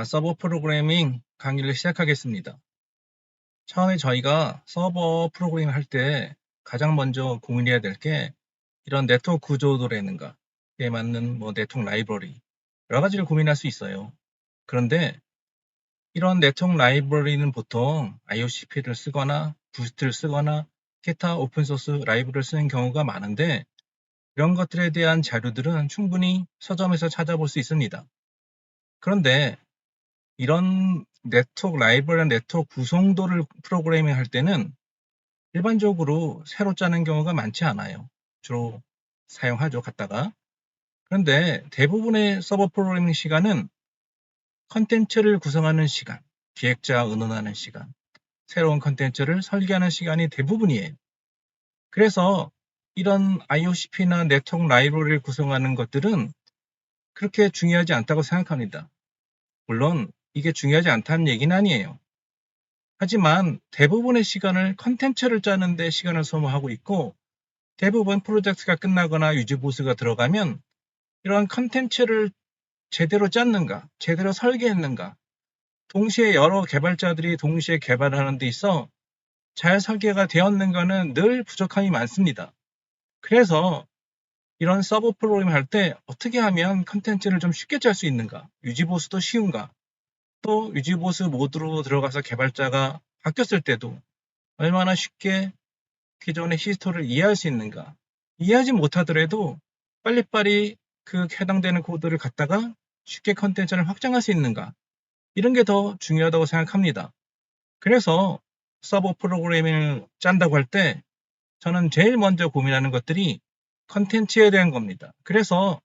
서버 프로그래밍 강의를 시작하겠습니다. 처음에 저희가 서버 프로그래밍 할 때 가장 먼저 고민해야 될 게 이런 네트워크 구조도라든가 에 맞는 네트워크 라이브러리 여러 가지를 고민할 수 있어요. 그런데 이런 네트워크 라이브러리는 보통 IOCP를 쓰거나 부스트를 쓰거나 기타 오픈소스 라이브러리를 쓰는 경우가 많은데 이런 것들에 대한 자료들은 충분히 서점에서 찾아볼 수 있습니다. 그런데 이런 네트워크 라이브러리 네트워크 구성도를 프로그래밍 할 때는 일반적으로 새로 짜는 경우가 많지 않아요. 주로 사용하죠, 갖다가. 그런데 대부분의 서버 프로그래밍 시간은 컨텐츠를 구성하는 시간, 기획자 의논하는 시간, 새로운 컨텐츠를 설계하는 시간이 대부분이에요. 그래서 이런 IOCP나 네트워크 라이브러리를 구성하는 것들은 그렇게 중요하지 않다고 생각합니다. 물론 이게 중요하지 않다는 얘기는 아니에요. 하지만 대부분의 시간을 컨텐츠를 짜는 데 시간을 소모하고 있고 대부분 프로젝트가 끝나거나 유지 보수가 들어가면 이러한 컨텐츠를 제대로 짰는가, 제대로 설계했는가, 동시에 여러 개발자들이 동시에 개발하는 데 있어 잘 설계가 되었는가는 늘 부족함이 많습니다. 그래서 이런 서버 프로그램 할 때 어떻게 하면 컨텐츠를 좀 쉽게 짤 수 있는가, 유지 보수도 쉬운가, 또 유지 보수 모드로 들어가서 개발자가 바뀌었을 때도 얼마나 쉽게 기존의 히스토리를 이해할 수 있는가. 이해하지 못하더라도 빨리빨리 그 해당되는 코드를 갖다가 쉽게 컨텐츠를 확장할 수 있는가. 이런 게 더 중요하다고 생각합니다. 그래서 서버 프로그래밍을 짠다고 할 때 저는 제일 먼저 고민하는 것들이 컨텐츠에 대한 겁니다. 그래서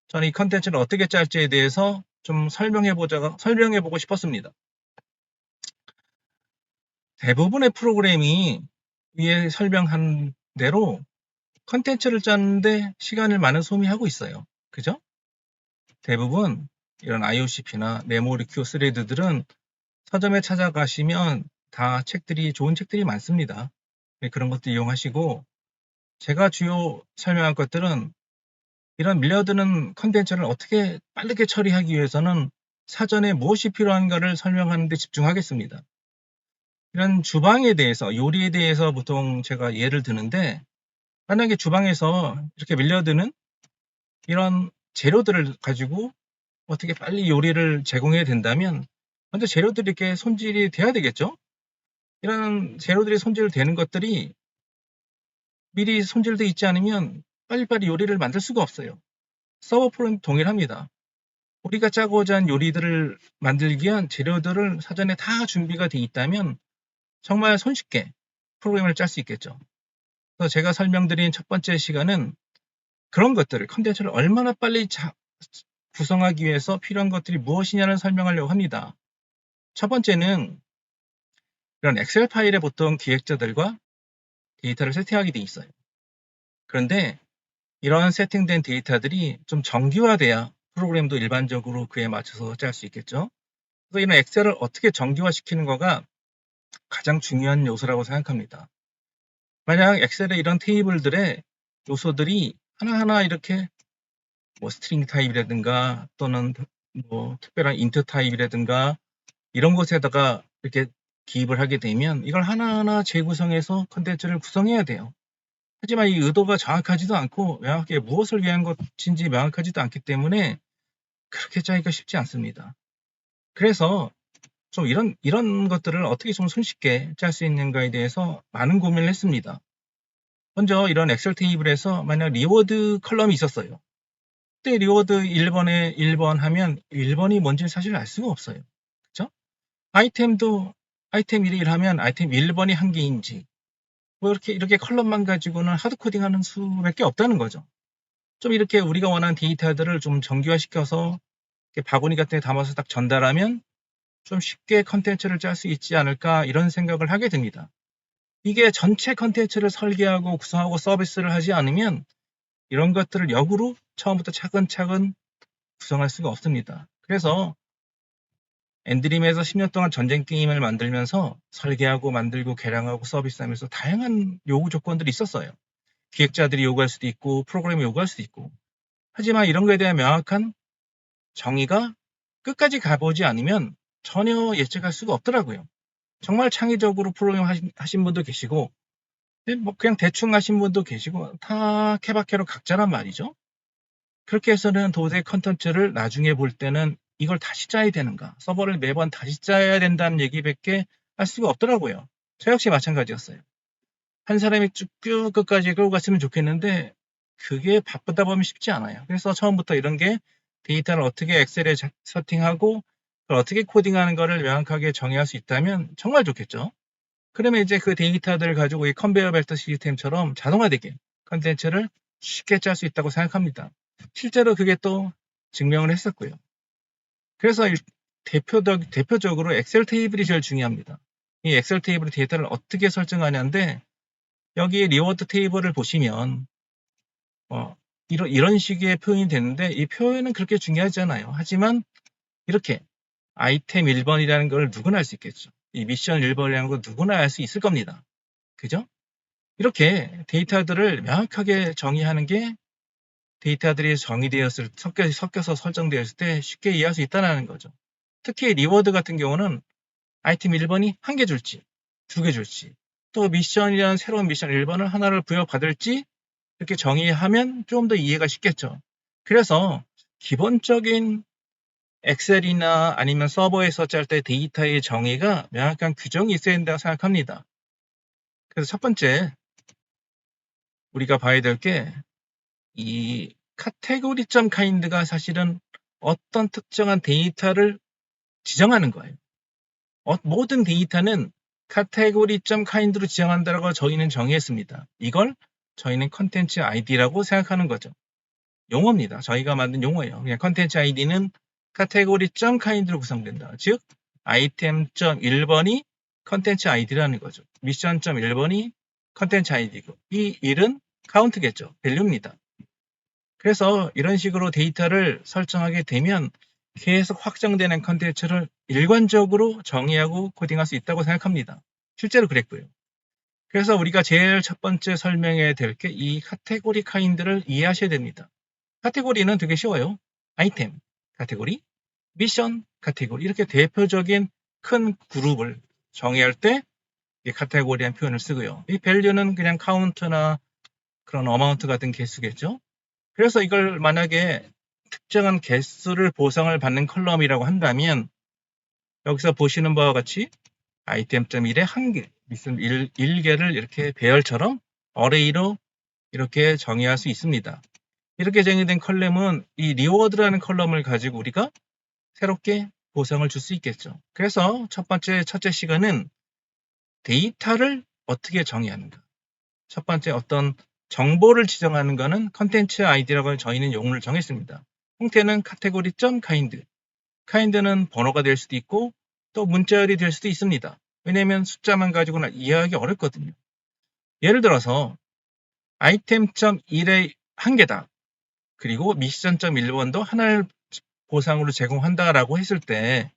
저는 이 컨텐츠를 어떻게 짤지에 대해서 좀 설명해보고 싶었습니다. 대부분의 프로그램이 위에 설명한 대로 컨텐츠를 짜는데 시간을 많은 소비하고 있어요. 그죠? 대부분 이런 IOCP나 메모리 큐 스레드들은 서점에 찾아가시면 다 좋은 책들이 많습니다. 그런 것도 이용하시고 제가 주요 설명할 것들은 이런 밀려드는 컨텐츠를 어떻게 빠르게 처리하기 위해서는 사전에 무엇이 필요한가를 설명하는 데 집중하겠습니다. 이런 주방에 대해서, 요리에 대해서 보통 제가 예를 드는데 만약에 주방에서 이렇게 밀려드는 이런 재료들을 가지고 어떻게 빨리 요리를 제공해야 된다면 먼저 재료들이 이렇게 손질이 돼야 되겠죠? 이런 재료들이 손질되는 것들이 미리 손질돼 있지 않으면 빨리빨리 요리를 만들 수가 없어요. 서버 프로그램 동일합니다. 우리가 짜고자 한 요리들을 만들기 위한 재료들을 사전에 다 준비가 돼 있다면 정말 손쉽게 프로그램을 짤 수 있겠죠. 그래서 제가 설명드린 첫 번째 시간은 그런 것들을 컨텐츠를 얼마나 빨리 구성하기 위해서 필요한 것들이 무엇이냐를 설명하려고 합니다. 첫 번째는 이런 엑셀 파일에 보통 기획자들과 데이터를 세팅하게 돼 있어요. 그런데 이러한 세팅된 데이터들이 좀 정규화돼야 프로그램도 일반적으로 그에 맞춰서 짤 수 있겠죠. 그래서 이런 엑셀을 어떻게 정규화시키는 거가 가장 중요한 요소라고 생각합니다. 만약 엑셀의 이런 테이블들의 요소들이 하나하나 이렇게 스트링 타입이라든가 또는 특별한 인트 타입이라든가 이런 것에다가 이렇게 기입을 하게 되면 이걸 하나하나 재구성해서 컨텐츠를 구성해야 돼요. 하지만 이 의도가 정확하지도 않고 명확하게 무엇을 위한 것인지 명확하지도 않기 때문에 그렇게 짜기가 쉽지 않습니다. 그래서 좀 이런 것들을 어떻게 좀 손쉽게 짤 수 있는가에 대해서 많은 고민을 했습니다. 먼저 이런 엑셀 테이블에서 만약 리워드 컬럼이 있었어요. 그때 리워드 1번에 1번 하면 1번이 뭔지 사실 알 수가 없어요. 그렇죠? 아이템도 아이템 1을 하면 아이템 1번이 한 개인지 이렇게 컬럼만 가지고는 하드코딩하는 수밖에 없다는 거죠. 좀 이렇게 우리가 원하는 데이터들을 좀 정규화시켜서 바구니 같은 데 담아서 딱 전달하면 좀 쉽게 컨텐츠를 짤 수 있지 않을까 이런 생각을 하게 됩니다. 이게 전체 컨텐츠를 설계하고 구성하고 서비스를 하지 않으면 이런 것들을 역으로 처음부터 차근차근 구성할 수가 없습니다. 그래서 엔드림에서 10년 동안 전쟁 게임을 만들면서 설계하고 만들고 개량하고 서비스하면서 다양한 요구 조건들이 있었어요. 기획자들이 요구할 수도 있고 프로그램이 요구할 수도 있고 하지만 이런 거에 대한 명확한 정의가 끝까지 가보지 않으면 전혀 예측할 수가 없더라고요. 정말 창의적으로 프로그램 하신 분도 계시고, 뭐 그냥 대충 하신 분도 계시고, 다 케바케로 각자란 말이죠. 그렇게 해서는 도저히 컨텐츠를 나중에 볼 때는 이걸 다시 짜야 되는가, 서버를 매번 다시 짜야 된다는 얘기밖에 할 수가 없더라고요. 저 역시 마찬가지였어요. 한 사람이 쭉 끝까지 끌고 갔으면 좋겠는데 그게 바쁘다 보면 쉽지 않아요. 그래서 처음부터 이런 게 데이터를 어떻게 엑셀에 세팅하고 그걸 어떻게 코딩하는 거를 명확하게 정의할 수 있다면 정말 좋겠죠. 그러면 이제 그 데이터들을 가지고 이 컨베이어 벨트 시스템처럼 자동화되게 컨텐츠를 쉽게 짤 수 있다고 생각합니다. 실제로 그게 또 증명을 했었고요. 그래서 대표적으로 엑셀 테이블이 제일 중요합니다. 이 엑셀 테이블의 데이터를 어떻게 설정하냐인데, 여기 리워드 테이블을 보시면 이런 식의 표현이 되는데, 이 표현은 그렇게 중요하지 않아요. 하지만 이렇게 아이템 1번이라는 걸 누구나 알 수 있겠죠. 이 미션 1번이라는 걸 누구나 알 수 있을 겁니다. 그죠? 이렇게 데이터들을 명확하게 정의하는 게 데이터들이 섞여서 설정되었을 때 쉽게 이해할 수 있다는 거죠. 특히 리워드 같은 경우는 아이템 1번이 1개 줄지, 2개 줄지, 또 미션이라는 새로운 미션 1번을 하나를 부여받을지 이렇게 정의하면 좀 더 이해가 쉽겠죠. 그래서 기본적인 엑셀이나 아니면 서버에서 짤 때 데이터의 정의가 명확한 규정이 있어야 된다고 생각합니다. 그래서 첫 번째 우리가 봐야 될 게 이 카테고리.kind가 사실은 어떤 특정한 데이터를 지정하는 거예요. 모든 데이터는 카테고리.kind로 지정한다고 저희는 정의했습니다. 이걸 저희는 컨텐츠 아이디라고 생각하는 거죠. 용어입니다. 저희가 만든 용어예요. 그냥 컨텐츠 아이디는 카테고리.kind로 구성된다. 즉 아이템.1번이 컨텐츠 아이디라는 거죠. 미션.1번이 컨텐츠 아이디고, 이 1은 카운트겠죠. 밸류입니다. 그래서 이런 식으로 데이터를 설정하게 되면 계속 확장되는 컨텐츠를 일관적으로 정의하고 코딩할 수 있다고 생각합니다. 실제로 그랬고요. 그래서 우리가 제일 첫 번째 설명해야 될 게 이 카테고리 카인드를 이해하셔야 됩니다. 카테고리는 되게 쉬워요. 아이템 카테고리, 미션 카테고리, 이렇게 대표적인 큰 그룹을 정의할 때 이 카테고리라는 표현을 쓰고요. 이 밸류는 그냥 카운트나 그런 어마운트 같은 개수겠죠. 그래서 이걸 만약에 특정한 개수를 보상을 받는 컬럼이라고 한다면, 여기서 보시는 바와 같이 아이템.1에 1개, 미션 1개를 이렇게 배열처럼 어레이로 이렇게 정의할 수 있습니다. 이렇게 정의된 컬럼은 이 리워드라는 컬럼을 가지고 우리가 새롭게 보상을 줄 수 있겠죠. 그래서 첫째 시간은 데이터를 어떻게 정의하는가. 첫 번째 어떤 정보를 지정하는 것은 컨텐츠 아이디라고 저희는 용어를 정했습니다. 형태는 카테고리.kind. kind는 번호가 될 수도 있고 또 문자열이 될 수도 있습니다. 왜냐하면 숫자만 가지고는 이해하기 어렵거든요. 예를 들어서 아이템.1의 1개다. 그리고 미션.1번도 하나를 보상으로 제공한다라고 했을 때,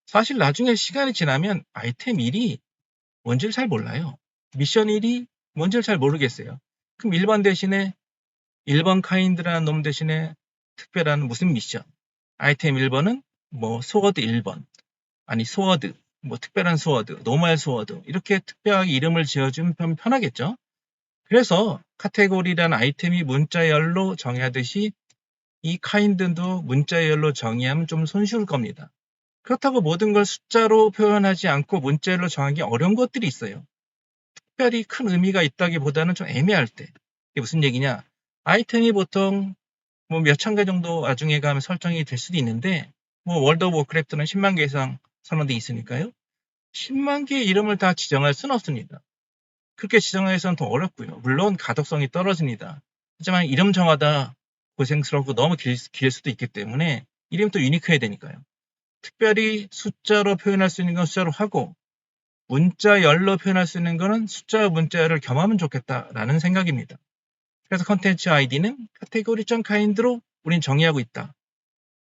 사실 나중에 시간이 지나면 아이템 1이 뭔지를 잘 몰라요. 미션 1이 뭔지를 잘 모르겠어요. 그럼 1번 대신에 1번 카인드라는 놈 대신에 특별한 무슨 미션, 아이템 1번은 뭐 소워드 1번, 아니 소워드, 뭐 특별한 소워드, 노멀 소워드, 이렇게 특별하게 이름을 지어주면 편하겠죠. 그래서 카테고리라는 아이템이 문자열로 정의하듯이 이 카인드도 문자열로 정의하면 좀 손쉬울 겁니다. 그렇다고 모든 걸 숫자로 표현하지 않고 문자열로 정하기 어려운 것들이 있어요. 특별히 큰 의미가 있다기보다는 좀 애매할 때. 이게 무슨 얘기냐? 아이템이 보통 뭐 몇천 개 정도 나중에 가면 설정이 될 수도 있는데, 뭐 월드 오브 워크래프트는 10만 개 이상 선언돼 있으니까요. 10만 개의 이름을 다 지정할 수는 없습니다. 그렇게 지정해서는 더 어렵고요. 물론 가독성이 떨어집니다. 하지만 이름 정하다 고생스럽고 너무 길 수도 있기 때문에 이름이 또 유니크해야 되니까요. 특별히 숫자로 표현할 수 있는 건 숫자로 하고, 문자열로 표현할 수 있는 거는 숫자와 문자열을 겸하면 좋겠다라는 생각입니다. 그래서 컨텐츠 아이디는 카테고리.kind로 우린 정의하고 있다.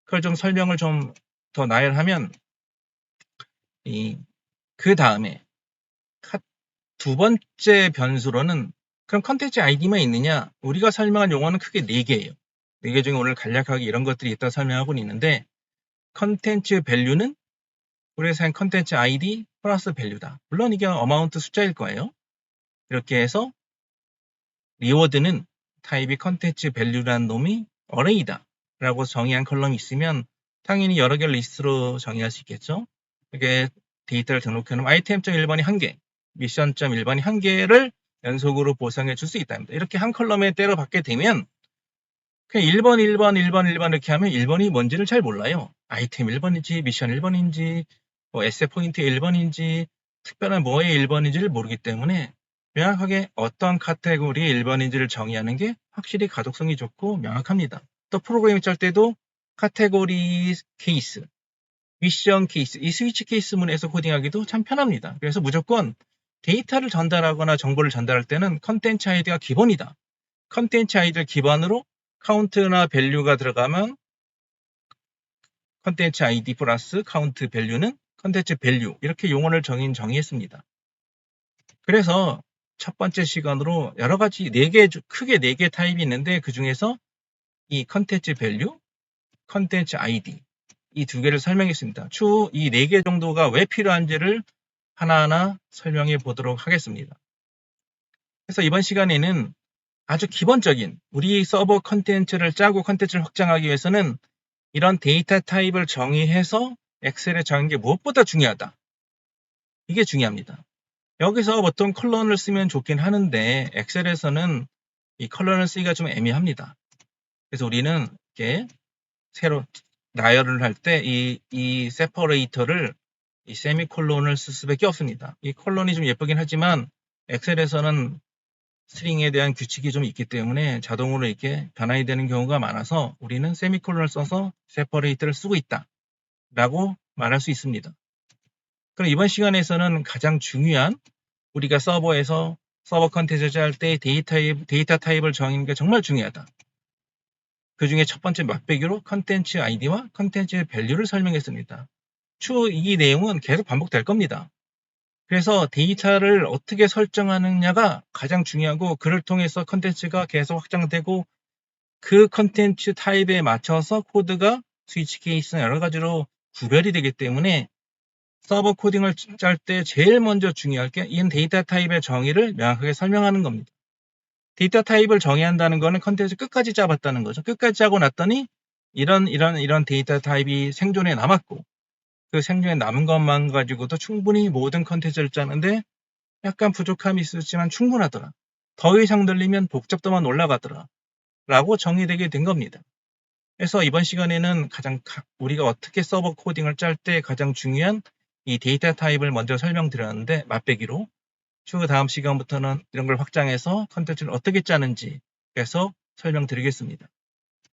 그걸 좀 설명을 좀 더 나열하면, 그 다음에 두 번째 변수로는 그럼 컨텐츠 아이디만 있느냐? 우리가 설명한 용어는 크게 4개예요. 4개 중에 오늘 간략하게 이런 것들이 있다 설명하고 있는데, 컨텐츠 밸류는 우리가 사용 컨텐츠 ID 플러스 밸류다. 물론 이게 어마운트 숫자일 거예요. 이렇게 해서 리워드는 타입이 컨텐츠 밸류라는 놈이 어레이다 라고 정의한 컬럼이 있으면 당연히 여러 개를 리스트로 정의할 수 있겠죠. 이게 데이터를 등록해놓으면 item.1번이 1개, 미션.1번이 1개를 연속으로 보상해 줄 수 있답니다. 이렇게 한 컬럼에 때려 받게 되면 그냥 1번, 1번, 1번, 1번 이렇게 하면 1번이 뭔지를 잘 몰라요. 아이템 1번인지, 미션 1번인지, 뭐 에세 포인트 1번인지, 특별한 뭐의 1번인지를 모르기 때문에 명확하게 어떤 카테고리의 1번인지를 정의하는 게 확실히 가독성이 좋고 명확합니다. 또 프로그래밍 짤 때도 카테고리 케이스, 미션 케이스, 이 스위치 케이스문에서 코딩하기도 참 편합니다. 그래서 무조건 데이터를 전달하거나 정보를 전달할 때는 컨텐츠 아이디가 기본이다. 컨텐츠 아이디를 기반으로 카운트나 밸류가 들어가면 컨텐츠 아이디 플러스 카운트 밸류는 컨텐츠 밸류 이렇게 용어를 정의했습니다. 그래서 첫 번째 시간으로 여러 가지 크게 4개 타입이 있는데 그 중에서 이 컨텐츠 밸류, 컨텐츠 아이디 이 2개를 설명했습니다. 추후 이 4개 정도가 왜 필요한지를 하나하나 설명해 보도록 하겠습니다. 그래서 이번 시간에는 아주 기본적인 우리 서버 컨텐츠를 짜고 컨텐츠를 확장하기 위해서는 이런 데이터 타입을 정의해서 엑셀에 정한 게 무엇보다 중요하다. 이게 중요합니다. 여기서 보통 컬런을 쓰면 좋긴 하는데 엑셀에서는 이 컬런을 쓰기가 좀 애매합니다. 그래서 우리는 이렇게 새로 나열을 할 때 이 세퍼레이터를 이 세미콜론을 쓸 수밖에 없습니다. 이 컬런이 좀 예쁘긴 하지만 엑셀에서는 스트링에 대한 규칙이 좀 있기 때문에 자동으로 이렇게 변환이 되는 경우가 많아서 우리는 세미콜론을 써서 세퍼레이터를 쓰고 있다 라고 말할 수 있습니다. 그럼 이번 시간에서는 가장 중요한 우리가 서버에서 서버 컨텐츠를 짤 때 데이터 타입을 정하는 게 정말 중요하다. 그 중에 첫 번째 맛배기로 컨텐츠 아이디와 컨텐츠 밸류를 설명했습니다. 추후 이 내용은 계속 반복될 겁니다. 그래서 데이터를 어떻게 설정하느냐가 가장 중요하고 그를 통해서 컨텐츠가 계속 확장되고 그 컨텐츠 타입에 맞춰서 코드가 스위치 케이스나 여러 가지로 구별이 되기 때문에 서버 코딩을 짤 때 제일 먼저 중요할 게 이 데이터 타입의 정의를 명확하게 설명하는 겁니다. 데이터 타입을 정의한다는 거는 컨텐츠 끝까지 짜봤다는 거죠. 끝까지 짜고 났더니 이런 데이터 타입이 생존에 남았고 그 생존에 남은 것만 가지고도 충분히 모든 컨텐츠를 짜는데 약간 부족함이 있었지만 충분하더라. 더 이상 늘리면 복잡도만 올라가더라. 라고 정의되게 된 겁니다. 그래서 이번 시간에는 우리가 어떻게 서버 코딩을 짤 때 가장 중요한 이 데이터 타입을 먼저 설명드렸는데 맛배기로 추후 다음 시간부터는 이런 걸 확장해서 컨텐츠를 어떻게 짜는지 계속 설명드리겠습니다.